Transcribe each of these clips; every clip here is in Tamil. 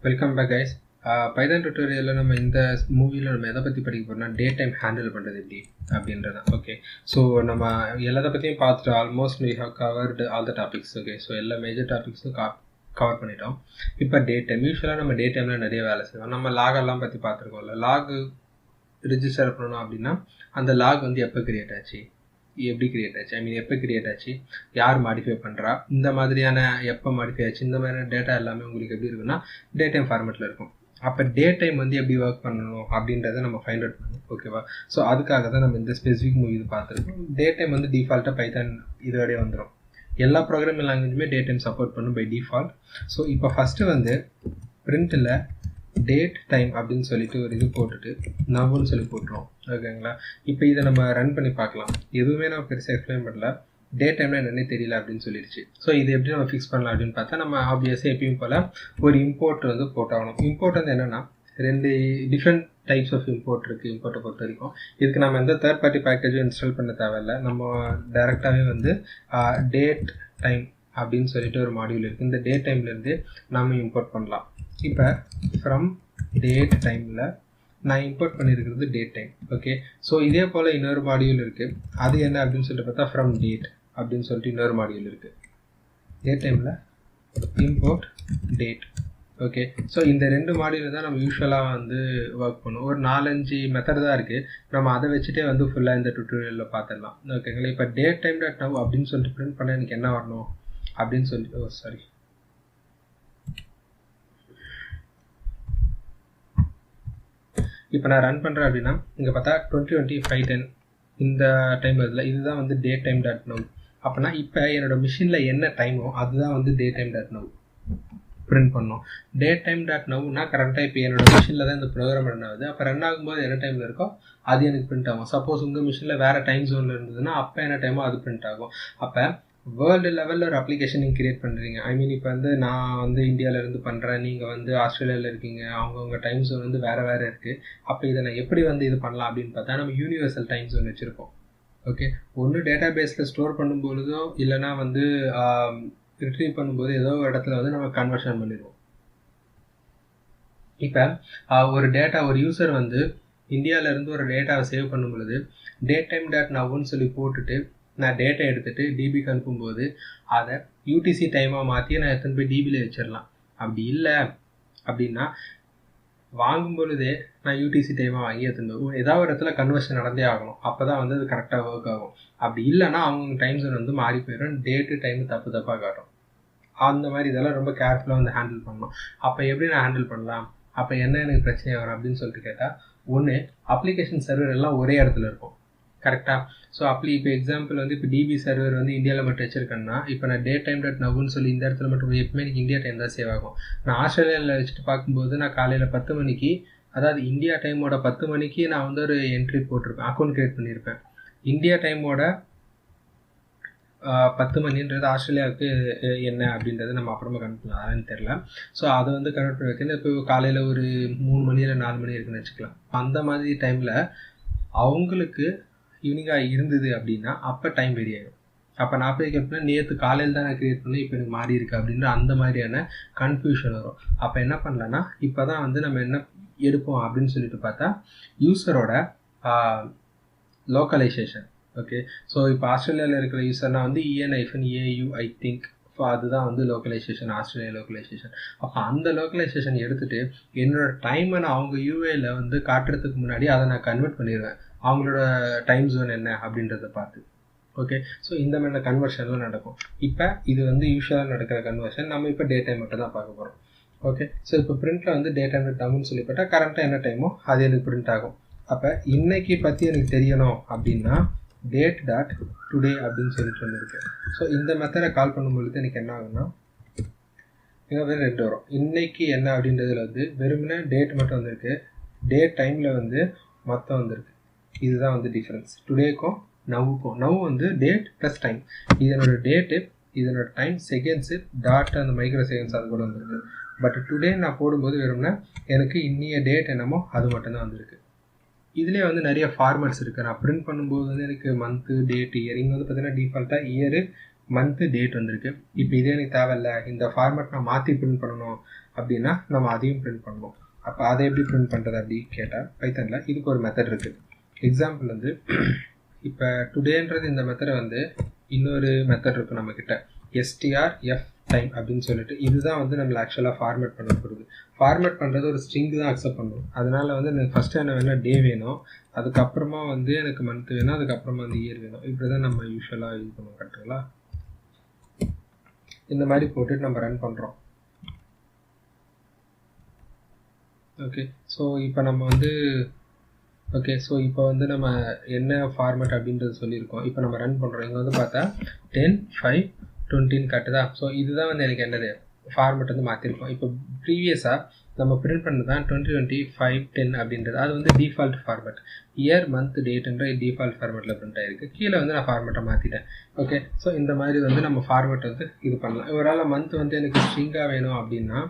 Welcome back guys. பைதான் டுட்டோரியலில் நம்ம இந்த மூவியில் நம்ம எதை பற்றி படிக்க போகிறோம்னா டே டைம் ஹேண்டில் பண்ணுறது எப்படி அப்படின்றது. ஓகே, ஸோ நம்ம எல்லாத்த பற்றியும் பார்த்துட்டு almost we have covered all the topics. Okay, so எல்லா மேஜர் டாபிக்ஸும் கவர் பண்ணிட்டோம். இப்போ டே டைம் யூஸ்வலாக நம்ம டே டைமில் நிறைய வேலை செய்வோம். நம்ம லாகெல்லாம் பற்றி பார்த்துருக்கோம்ல. லாக் ரிஜிஸ்டர் பண்ணணும் அப்படின்னா அந்த லாக் வந்து எப்போ கிரியேட் ஆச்சு, எப்படி கிரியேட் ஆச்சு, எப்போ கிரியேட் ஆச்சு, யார் மாடிஃபை பண்ணுறா, இந்த மாதிரியான எப்போ மாடிஃபை ஆச்சு, இந்த மாதிரியான டேட்டா எல்லாமே உங்களுக்கு எப்படி இருக்குன்னா டே டைம் ஃபார்மேட்டில் இருக்கும். அப்போ டே டைம் வந்து எப்படி ஒர்க் பண்ணணும் அப்படின்றத நம்ம ஃபைண்ட் அவுட் பண்ணணும். ஓகேவா? ஸோ அதுக்காக தான் நம்ம இந்த ஸ்பெசிஃபிக் மூவி இது பார்த்துருக்கோம். டே டைம் வந்து டிஃபால்ட்டாக பைதான் இதோடய வந்துடும். எல்லா ப்ரோக்ராமிங் லாங்குவேஜுமே டே டைம் சப்போர்ட் பண்ணும் பை டிஃபால்ட். ஸோ இப்போ ஃபஸ்ட்டு வந்து பிரிண்ட்டில் டேட் டைம் அப்படின்னு சொல்லிட்டு ஒரு இது போட்டுட்டு நவ்வுன்னு சொல்லி போட்டுருவோம். ஓகேங்களா? இப்போ இதை நம்ம ரன் பண்ணி பார்க்கலாம். எதுவுமே நம்ம பெருசாக எக்ஸ்பிளைன் பண்ணல. டே டைம்ல என்னன்னே தெரியல அப்படின்னு சொல்லிடுச்சு. ஸோ இது எப்படி நம்ம ஃபிக்ஸ் பண்ணலாம் அப்படின்னு பார்த்தா நம்ம ஆப்வியஸாக எப்பயும் போல் ஒரு இம்போர்ட் வந்து போட்டாகணும். இம்போர்ட் வந்து என்னென்னா ரெண்டு டிஃப்ரெண்ட் டைப்ஸ் ஆஃப் இம்போர்ட் இருக்குது. இம்போர்ட்டை பொறுத்த வரைக்கும் இதுக்கு நம்ம எந்த தேர்ட் பார்ட்டி பேக்கேஜும் இன்ஸ்டால் பண்ண தேவையில்லை. நம்ம டைரெக்டாகவே வந்து டேட் டைம் அப்படின்னு சொல்லிட்டு ஒரு மாடியூல் இருக்குது. இந்த டேட் டைம்லேருந்து நம்ம இம்போர்ட் பண்ணலாம். இப்போ ஃப்ரம் டேட் டைமில் நான் இம்போர்ட் பண்ணியிருக்கிறது டேட் டைம். ஓகே, ஸோ இதே போல் இன்னொரு மாடியூல் இருக்குது. அது என்ன அப்படின்னு சொல்லிட்டு பார்த்தா ஃப்ரம் டேட் அப்படின்னு சொல்லிட்டு இன்னொரு மாடியூல் இருக்குது. டேட் டைமில் இம்போர்ட் டேட். ஓகே, ஸோ இந்த ரெண்டு மாடியூல் தான் நம்ம யூஸ்வலாக வந்து ஒர்க் பண்ணுவோம். ஒரு 4-5 மெத்தட் தான் இருக்குது. நம்ம அதை வச்சுட்டே வந்து ஃபுல்லாக இந்த டுட்டோரியலில் பார்த்துடலாம். ஓகேங்களா? இப்போ டேட் டைம் டாட் நவ் அப்படின்னு சொல்லிட்டு பிரிண்ட் பண்ண எனக்கு என்ன வரணும் அப்படின்னு சொல்லிட்டு இப்போ நான் ரன் பண்ணுறேன் அப்படின்னா இங்கே பார்த்தா 2020 இந்த டைம் இதில் இதுதான் வந்து டே டைம் டாட் நவ். அப்படின்னா இப்போ என்னோட மிஷினில் என்ன டைமோ அதுதான் வந்து date time dot now print பண்ணோம். டே டைம் டாட் நவ்னா கரெக்டாக இப்போ என்னோட மிஷினில் தான் இந்த ப்ரோக்ராம் ரன் ஆகுது. அப்போ ரன் ஆகும்போது என்ன டைமில் இருக்கோ அது எனக்கு பிரிண்ட் ஆகும். சப்போஸ் உங்கள் மிஷினில் வேறு டைம் ஜோனில் இருந்ததுன்னா அப்போ என்ன டைமோ அது பிரிண்ட் ஆகும். அப்போ வேர்ல்டு லெவலில் ஒரு அப்ளிகேஷன் நீங்கள் கிரியேட் பண்ணுறீங்க. இப்போ வந்து நான் வந்து இந்தியாவிலேருந்து பண்ணுறேன், நீங்கள் வந்து ஆஸ்திரேலியாவில் இருக்கீங்க, அவங்கவுங்க டைம் ஜோன் வந்து வேறு வேறு இருக்குது. அப்போ இதை நான் எப்படி வந்து இது பண்ணலாம் அப்படின்னு பார்த்தா நம்ம யூனிவர்சல் டைம் ஜோன் வச்சுருக்கோம். ஓகே, ஒன்று டேட்டா பேஸில் ஸ்டோர் பண்ணும்பொழுதோ இல்லைனா வந்து ரிட்ரீவ் பண்ணும்போது ஏதோ ஒரு இடத்துல வந்து நம்ம கன்வர்ஷன் பண்ணிடுவோம். இப்போ ஒரு யூசர் வந்து இந்தியாவிலேருந்து ஒரு டேட்டாவை சேவ் பண்ணும் பொழுது டேட் டைம் டாட் நவ்னு சொல்லி போட்டுட்டு நான் டேட்டா எடுத்துகிட்டு டிபிக்கு அனுப்பும்போது அதை யூடிசி டைமாக மாற்றி நான் எத்தனை போய் டிபியில் வச்சிடலாம். அப்படி இல்லை அப்படின்னா வாங்கும் பொழுதே நான் யூடிசி டைமாக வாங்கி எடுத்துட்டு ஏதாவது ஒரு இடத்துல கன்வர்ஷன் நடந்தே ஆகணும். அப்போ தான் வந்து அது கரெக்டாக ஒர்க் ஆகும். அப்படி இல்லைன்னா அவங்க டைம் ஜோன் வந்து மாறி போயிடும், டேட்டு டைமு தப்பாக காட்டும். அந்த மாதிரி இதெல்லாம் ரொம்ப கேர்ஃபுல்லாக வந்து ஹேண்டில் பண்ணணும். அப்போ எப்படி நான் ஹேண்டில் பண்ணலாம், அப்போ என்ன எனக்கு பிரச்சனை வரும் அப்படின்னு சொல்லிட்டு கேட்டால், ஒன்று அப்ளிகேஷன் சர்வர் எல்லாம் ஒரே இடத்துல இருக்கும். கரெக்டாக? ஸோ இப்போ எக்ஸாம்பிள் வந்து இப்போ டிபி சர்வர் வந்து இந்தியாவில் மட்டும் வச்சிருக்கேன்னா இப்போ நான் டே டைம் டாட் நவ்னு சொல்லி இந்த இடத்துல மட்டும் எப்பவுமே எனக்கு இந்தியா டைம் தான் சேவ் ஆகும். நான் ஆஸ்திரேலியாவில் வச்சுட்டு பார்க்கும்போது நான் காலையில் 10 மணிக்கு, அதாவது இந்தியா டைமோட 10 மணிக்கு நான் வந்து ஒரு என்ட்ரி போட்டிருப்பேன், அக்கௌண்ட் கிரியேட் பண்ணியிருப்பேன். இந்தியா டைமோட 10 மணின்றது ஆஸ்திரேலியாவுக்கு என்ன அப்படின்றது நம்ம அப்புறமா கனெக்ட் பண்ணலாம், அதெல்லாம் தெரியல. ஸோ அதை வந்து கனெக்ட் பண்ணி வைக்கணும். இப்போ காலையில் ஒரு 3 மணி இல்லை 4 மணி இருக்குன்னு வச்சுக்கலாம். அந்த மாதிரி டைமில் அவங்களுக்கு ஈவினிங்காக இருந்தது அப்படின்னா அப்போ டைம் வெரி ஆகிடும். அப்போ நான் போய் கேட்பேன், நேற்று காலையில் தான் நான் கிரியேட் பண்ணேன், இப்போ எனக்கு மாறி இருக்கு அப்படின்ற அந்த மாதிரியான கன்ஃபியூஷன் வரும். அப்போ என்ன பண்ணலான்னா இப்போ தான் வந்து நம்ம என்ன எடுப்போம் அப்படின்னு சொல்லிட்டு பார்த்தா யூசரோட லோக்கலைசேஷன். ஓகே, ஸோ இப்போ ஆஸ்திரேலியாவில் இருக்கிற யூசர்னால் வந்து EN-AU ஐ திங்க் அதுதான் வந்து லோக்கலைசேஷன், ஆஸ்திரேலியா லோக்கலைசேஷன். அப்போ அந்த லோக்கலைசேஷன் எடுத்துகிட்டு என்னோட டைமை நான் அவங்க யூஏயில் வந்து காட்டுறதுக்கு முன்னாடி அதை நான் கன்வெர்ட் பண்ணிடுவேன் அவங்களோட டைம் ஜோன் என்ன அப்படின்றத பார்த்து. ஓகே, ஸோ இந்த மாதிரி கன்வர்ஷன்லாம் நடக்கும். இப்போ இது வந்து யூஸ்வலாக நடக்கிற கன்வர்ஷன். நம்ம இப்போ டே டைம் மட்டும் தான் பார்க்க போகிறோம். ஓகே, ஸோ இப்போ பிரிண்ட்டில் வந்து டே டைம் டம்னு சொல்லிப்பட்டால் கரெக்டாக என்ன டைமோ அது எனக்கு பிரிண்ட் ஆகும். அப்போ இன்னைக்கு பற்றி எனக்கு தெரியணும் அப்படின்னா டேட் டாட் டுடே அப்படின்னு சொல்லிட்டு வந்துருக்கு. ஸோ இந்த மெத்தடை கால் பண்ணும்பொழுது எனக்கு என்ன ஆகும்னா இங்கே வந்து 2 வரும். இன்னைக்கு என்ன அப்படின்றதுல வந்து வெறுமனே டேட் மட்டும் வந்திருக்கு, டேட் டைமில் வந்து மொத்தம் வந்திருக்கு. இதுதான் வந்து டிஃப்ரென்ஸ் டுடேக்கும் நவ்வுக்கும். நவ் வந்து டேட் ப்ளஸ் டைம், இதனோட டேட்டு இதனோட டைம் செகண்ட்ஸு டாட் அந்த மைக்ரோ செகண்ட்ஸ் அது கூட வந்துருக்கு. பட் டுடே நான் போடும்போது வெறும்னா எனக்கு இன்னிய டேட் என்னமோ அது மட்டும்தான் வந்திருக்கு. இதுலேயே வந்து நிறைய ஃபார்மேட்ஸ் இருக்குது. நான் பிரிண்ட் பண்ணும்போது வந்து எனக்கு மந்த்து டேட் இயர் இங்கே வந்து பார்த்தீங்கன்னா டிஃபால்ட்டாக இயரு மந்த்து டேட் வந்திருக்கு. இப்போ இதே எனக்கு தேவையில்ல, இந்த ஃபார்மேட் நான் மாற்றி பிரிண்ட் பண்ணணும் அப்படின்னா நம்ம அதையும் பிரிண்ட் பண்ணணும். அப்போ அதை எப்படி பிரிண்ட் பண்ணுறது அப்படின்னு கேட்டால் பைத்தனில் இதுக்கு ஒரு மெத்தட் இருக்குது. எக்ஸாம்பிள் வந்து இப்போ டுடேன்றது இந்த மெத்தடை வந்து இன்னொரு மெத்தட் இருக்குது நம்மக்கிட்ட, எஸ்டிஆர்எஃப் டைம் அப்படின்னு சொல்லிட்டு. இதுதான் வந்து நம்மளை ஆக்சுவலாக ஃபார்மேட் பண்ண போகிறது. ஃபார்மேட் பண்ணுறது ஒரு ஸ்ட்ரிங் தான் அக்செப்ட் பண்ணும். அதனால் வந்து எனக்கு ஃபஸ்ட்டு என்ன வேணும், டே வேணும், அதுக்கப்புறமா வந்து எனக்கு மந்த் வேணும், அதுக்கப்புறமா வந்து இயர் வேணும். இப்படி தான் நம்ம யூஸ்வலாக இது பண்ணுவோம். கரெக்டுங்களா? இந்த மாதிரி போட்டுட்டு நம்ம ரன் பண்ணுறோம். ஓகே, ஸோ இப்போ நம்ம வந்து இப்போ வந்து நம்ம என்ன ஃபார்மேட் அப்படின்றது சொல்லியிருக்கோம். இப்போ நம்ம ரன் பண்ணுறோம். இங்கே வந்து பார்த்தா 10/5/20 கட்டுதா. ஸோ இதுதான் வந்து எனக்கு என்னது ஃபார்மேட் வந்து மாற்றிருக்கோம். இப்போ ப்ரீவியஸாக நம்ம பிரிண்ட் பண்ணது தான் 20/20/5/10 அப்படின்றது. அது வந்து டிஃபால்ட் ஃபார்மேட். இயர் மந்த் டேட்ன்ற டிஃபால்ட் ஃபார்மேட்டில் பிரிண்ட் ஆகிருக்கு. கீழே வந்து நான் ஃபார்மேட்டை மாற்றிட்டேன். ஓகே, ஸோ இந்த மாதிரி வந்து நம்ம ஃபார்மேட் வந்து இது பண்ணலாம். ஒரு மந்த் வந்து எனக்கு ஸ்ட்ரிங்காக வேணும் அப்படின்னா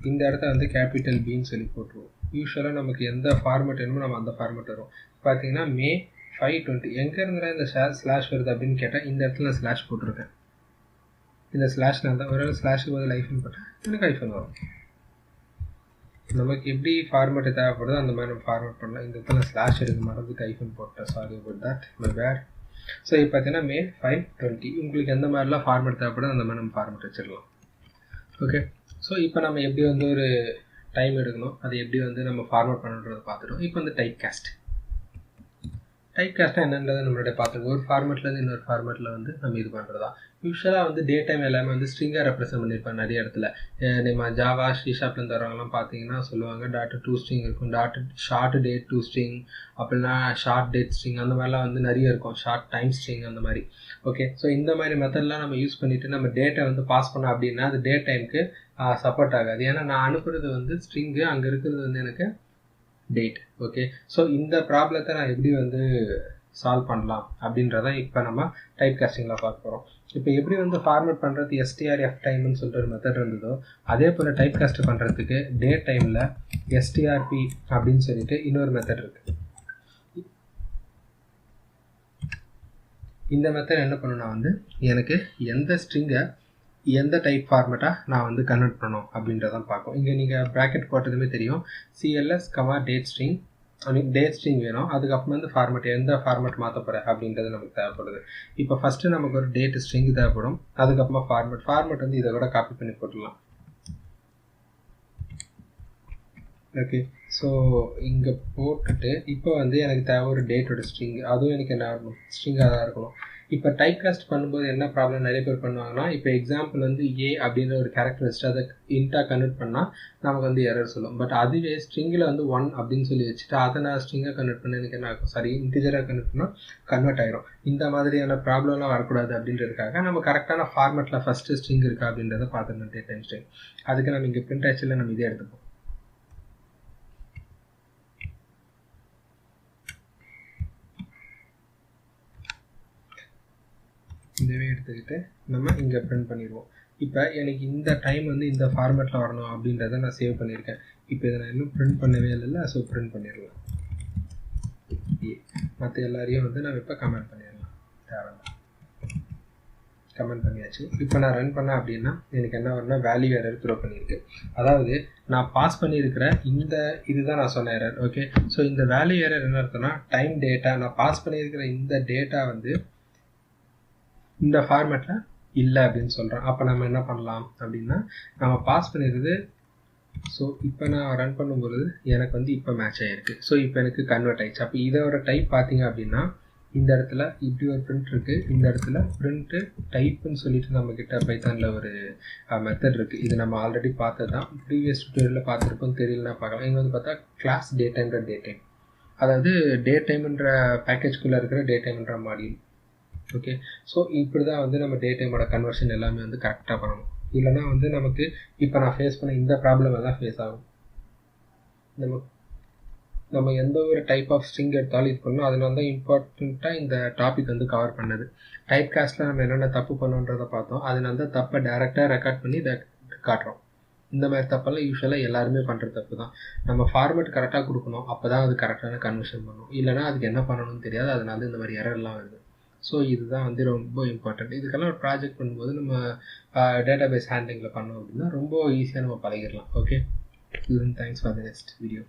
இந்த இடத்த வந்து கேபிட்டல் பின்னு சொல்லி போட்டுருவோம். யூஸ்வலாக நமக்கு எந்த ஃபார்மேட் வேணுமோ நம்ம அந்த ஃபார்மேட் வரும். பார்த்தீங்கன்னா May 5/20 எங்கே இருந்தால் இந்த ஸ்லாஷ் வருது அப்படின்னு கேட்டால் இந்த இடத்துல நான் ஸ்லாஷ் போட்டிருக்கேன். இந்த ஸ்லாஷ்னால தான் ஒரு ஸ்லாஷுக்கு பதில் ஐஃபன் போட்டேன், எனக்கு ஐஃபன் வரும். நமக்கு எப்படி ஃபார்மேட் தேவைப்படுதோ அந்த மாதிரி நம்ம ஃபார்மேட் பண்ணலாம். இந்த இடத்துல ஸ்லாஷ் எடுக்க மறந்துட்டு ஐஃபன் போட்டேன், sorry about that, my bad. So இப்போ பார்த்தீங்கன்னா May 5/20 உங்களுக்கு எந்த மாதிரிலாம் ஃபார்மேட் தேவைப்படுதோ அந்த மாதிரி நம்ம ஃபார்மேட் வச்சிடலாம். ஓகே, ஸோ இப்போ நம்ம எப்படி வந்து ஒரு டைம் எடுக்கணும், அதை எப்படி வந்து நம்ம ஃபார்மேட் பண்ணுறதை பார்த்துட்டோம். இப்போ வந்து டைப் காஸ்ட் என்னன்றதை நம்மளுடைய பார்த்துருக்கோம். ஒரு ஃபார்மேட்லேருந்து இன்னொரு ஃபார்மேட்டில் வந்து நம்ம இது பண்ணுறதா. யூஸ்வலாக வந்து டே டைம் எல்லாமே வந்து ஸ்ட்ரிங்காக ரெப்ரசென்ட் பண்ணியிருப்பாங்க நிறைய இடத்துல. நம்ம ஜாவா ஷாப்லேருந்து வரவங்கலாம் பார்த்தீங்கன்னா சொல்லுவாங்க .2 ஸ்ட்ரிங் இருக்கும், ஷார்ட் டேட் 2 ஸ்ட்ரிங், அப்படின்னா ஷார்ட் டேட் ஸ்ட்ரிங், அந்த மாதிரிலாம் வந்து நிறைய இருக்கும், ஷார்ட் டைம் ஸ்ட்ரிங் அந்த மாதிரி. ஓகே, ஸோ இந்த மாதிரி மெத்தட்லாம் நம்ம யூஸ் பண்ணிவிட்டு நம்ம டேட்டை வந்து பாஸ் பண்ணோம் அப்படின்னா அது டே டைமுக்கு சப்போர்ட் ஆகாது. ஏன்னா நான் அனுப்புறது வந்து ஸ்ட்ரிங்கு, அங்கே இருக்கிறது வந்து எனக்கு டேட். ஓகே, ஸோ இந்த ப்ராப்ளத்தை நான் எப்படி வந்து சால்வ் பண்ணலாம் அப்படின்றத இப்போ நம்ம டைப் காஸ்டிங்கில் பார்க்க போகிறோம். இப்போ எப்படி வந்து ஃபார்மேட் பண்ணுறது எஸ்டிஆர்எஃப் டைம்னு சொல்லிட்டு ஒரு மெத்தட் இருந்ததோ அதே போல் டைப் காஸ்ட் பண்ணுறதுக்கு டே டைமில் எஸ்டிஆர்பி அப்படின்னு சொல்லிட்டு இன்னொரு மெத்தட் இருக்குது. இந்த மெத்தட் என்ன பண்ணுன்னா வந்து எனக்கு எந்த ஸ்ட்ரிங்கை எந்த டைப் ஃபார்மேட்டாக நான் வந்து கன்வெர்ட் பண்ணணும் அப்படின்றதான் பார்க்கும். இங்கே நீங்கள் ப்ராக்கெட் போட்டதுமே தெரியும், CLS, date string, date string வேணும், அதுக்கப்புறம் வந்து ஃபார்மேட் எந்த ஃபார்மேட் மாற்ற போகிறேன் அப்படின்றது நமக்கு தேவைப்படுது. இப்போ ஃபஸ்ட்டு நமக்கு ஒரு டேட் ஸ்ட்ரிங் தேவைப்படும், அதுக்கப்புறமா ஃபார்மேட் வந்து இதை கூட காப்பி பண்ணி போட்டுடலாம். ஓகே, ஸோ இங்கே போட்டுட்டு இப்போ வந்து எனக்கு தேவை ஒரு டேட்டோட ஸ்ட்ரிங், அதுவும் எனக்கு என்ன ஆகணும், ஸ்ட்ரிங்காக தான் இருக்கணும். இப்போ டைப் காஸ்ட் பண்ணும்போது என்ன ப்ராப்ளம் நிறைய பேர் பண்ணுவாங்கன்னா, இப்போ எக்ஸாம்பிள் வந்து ஏ அப்படின்ற ஒரு கேரக்டர் வச்சுட்டு அதை இன்ட்டாக கன்வெர்ட் பண்ணால் நமக்கு வந்து எரர் சொல்லும். பட் அதுவே ஸ்ட்ரிங்கில் வந்து 1 அப்படின்னு சொல்லி வச்சுட்டு அதை நான் ஸ்ட்ரிங்காக கன்வெர்ட் பண்ண எனக்கு என்ன ஆகும், சரி இன்டிஜராக கன்வெர்ட் பண்ணால் கன்வெர்ட் ஆகிரும். இந்த மாதிரியான ப்ராப்ளம்லாம் வரக்கூடாது அப்படின்றதுக்காக நம்ம கரெக்டான ஃபார்மேட்டில் ஃபஸ்ட்டு ஸ்ட்ரிங் இருக்கா அப்படின்றத பார்த்துக்கணும். டேட் டைம் ஸ்ட்ரிங் அதுக்கு நம்ம இங்கே பிரிண்ட் ஆக்சுவலில் நம்ம இதே எடுத்துப்போம். இதவே எடுத்துக்கிட்டு நம்ம இங்கே பிரிண்ட் பண்ணிடுவோம். இப்போ எனக்கு இந்த டைம் வந்து இந்த ஃபார்மேட்டில் வரணும் அப்படின்றத நான் சேவ் பண்ணியிருக்கேன். இப்போ இதை நான் இன்னும் பிரிண்ட் பண்ணவே இல்லைல்ல, ஸோ பிரிண்ட் பண்ணிடலாம். மற்ற எல்லாரையும் வந்து நம்ம இப்போ கமெண்ட் பண்ணிடலாம், தேவையில்ல, கமெண்ட் பண்ணியாச்சு. இப்போ நான் ரன் பண்ணேன் அப்படின்னா எனக்கு என்ன வரும்னா வேல்யூ எரர் த்ரோ பண்ணியிருக்கு. அதாவது நான் பாஸ் பண்ணியிருக்கிற இந்த இதுதான் நான் சொன்ன எரர். ஓகே, ஸோ இந்த வேல்யூ எரர் என்ன அர்த்தம்னா டைம் டேட்டா, நான் பாஸ் பண்ணியிருக்கிற இந்த டேட்டா வந்து இந்த ஃபார்மேட்டில் இல்லை அப்படின்னு சொல்கிறேன். அப்போ நம்ம என்ன பண்ணலாம் அப்படின்னா நம்ம பாஸ் பண்ணிடுறது. ஸோ இப்போ நான் ரன் பண்ணும்போது எனக்கு வந்து இப்போ மேட்ச் ஆகிருக்கு. ஸோ இப்போ எனக்கு கன்வெர்ட் ஆகிடுச்சு. அப்போ இதோட டைப் பார்த்தீங்க அப்படின்னா இந்த இடத்துல இப்படி ஒரு பிரிண்ட் இருக்குது, இந்த இடத்துல பிரிண்ட்டு டைப்புன்னு சொல்லிட்டு நம்மக்கிட்ட பைத்தானில் ஒரு மெத்தட் இருக்குது. இது நம்ம ஆல்ரெடி பார்த்தது தான், ப்ரீவியஸ் டுட்டோரியலில் பார்த்துருப்போம், தெரியலனா பார்க்கலாம். இங்கே வந்து பார்த்தா கிளாஸ் டே டைம்ன்ற டே டைம், அதாவது டே டைம்ன்ற பேக்கேஜ்குள்ளே இருக்கிற டே டைம்ன்ற மாடியூல். ஓகே, ஸோ இப்படி தான் வந்து நம்ம டே டைமோட கன்வர்ஷன் எல்லாமே வந்து கரெக்டாக பண்ணணும். இல்லைனா வந்து நமக்கு இப்போ நான் ஃபேஸ் பண்ண இந்த ப்ராப்ளம் எல்லாம் ஃபேஸ் ஆகும். நம்ம எந்த ஒரு டைப் ஆஃப் ஸ்ட்ரிங் எடுத்தாலும் இது பண்ணணும். அதனால தான் இம்பார்ட்டண்ட்டாக இந்த டாபிக் வந்து கவர் பண்ணது. டைப் காஸ்ட்டில் நம்ம என்னென்ன தப்பு பண்ணோன்றதை பார்த்தோம். அதனால தான் தப்பை டேரெக்டாக ரெக்கார்ட் பண்ணி இதை காட்டுறோம். இந்த மாதிரி தப்பெல்லாம் யூஸ்வலாக எல்லாருமே பண்ணுற தப்பு தான். நம்ம ஃபார்மேட் கரெக்டாக கொடுக்கணும், அப்போ தான் அது கரெக்டான கன்வர்ஷன் பண்ணணும். இல்லைனா அதுக்கு என்ன பண்ணணும்னு தெரியாது, அதனால இந்த மாதிரி எரர்லாம் வருது. ஸோ இதுதான் வந்து ரொம்ப இம்பார்ட்டன்ட். இதுக்கெல்லாம் ஒரு ப்ராஜெக்ட் பண்ணும்போது நம்ம டேட்டா பேஸ் ஹேண்ட்லிங்கில் பண்ணோம் அப்படின்னா ரொம்ப ஈஸியாக நம்ம பழகிடலாம். Okay, thanks for the next video.